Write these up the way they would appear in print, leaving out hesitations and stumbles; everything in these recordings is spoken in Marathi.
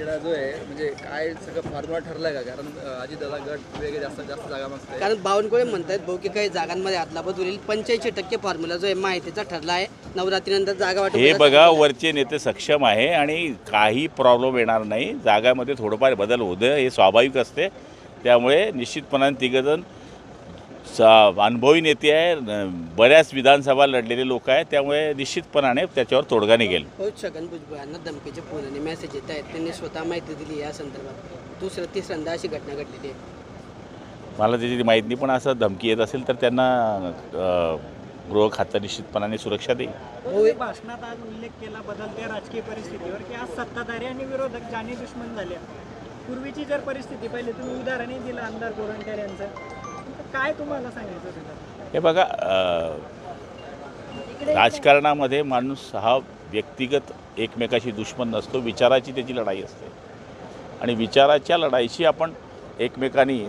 तिकडा जो आहे म्हणजे काय सगळं फॉर्म्युला ठरलाय का? कारण अजितदादा गट वेगळे जास्त जागा मागताय. कारण बावनकुळे म्हणतात भाऊ की काही जागांमध्ये आदलाबद होईल 85% फॉर्म्युला जो आहे माहितीचा ठरला आहे. नवरात्रीनंतर जागा वाटप हे बघा वरचे नेते सक्षम आहे आणि काही प्रॉब्लेम येणार नाही. जागामध्ये थोडंफार बदल होतं हे स्वाभाविक असते. त्यामुळे निश्चितपणाने तिघजण अनुभवी नेते आहे, बऱ्याच विधानसभा लढलेले लोक आहेत. त्यामुळे निश्चितपणाने त्याच्यावर तोडगा निघेल. हो छगन भुजबळ यांना धमकीचे फोन आणि मेसेज येत आहेत. त्यांनी स्वतः माहिती दिली या संदर्भात. तिसऱ्यांदा अशी घटना घडलेली आहे. मला त्याची माहीत नाही, पण असं धमकी येत असेल तर त्यांना गृह खातं निश्चितपणाने सुरक्षा देईल. भाषणात आज उल्लेख केला बदलत्या राजकीय परिस्थितीवर की आज सत्ताधारी आणि विरोधक जाणी दुश्मन झाले. पूर्वीची जर परिस्थिती पाहिली तुम्ही उदाहरणही दिलं आमदार गोरंट्याल यांचं, काय तुम्हाला सांगायचं होतं? हे बघा राजकारणामध्ये माणूस हा व्यक्तिगत एकमेकाशी दुश्मन नसतो, विचाराची त्याची लढाई असते आणि विचाराच्या लढाईशी आपण एकमेकांनी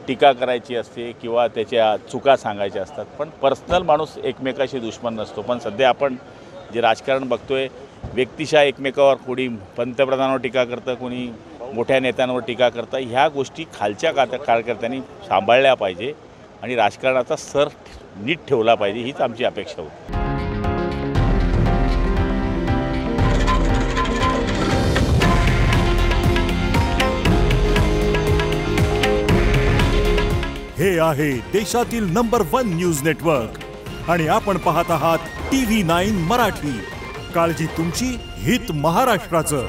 टीका करायची असते किंवा त्याच्या चुका सांगायच्या असतात. पण पर्सनल माणूस एकमेकाशी दुश्मन नसतो. पण सध्या आपण जे राजकारण बघतोय व्यक्तिशः एकमेकावर कोणी पंतप्रधानावर टीका करतं, कोणी मोठ्या नेत्यांवर टीका करतं. ह्या गोष्टी खालच्या कार्यकर्त्यांनी सांभाळल्या पाहिजे आणि राजकारणाचा सर नीट ठेवला पाहिजे, हीच आमची अपेक्षा होती. हे आहे देशातील नंबर 1 न्यूज नेटवर्क आणि आपण पाहत आहात TV9 मराठी. काळजी तुमची, हित महाराष्ट्राचं.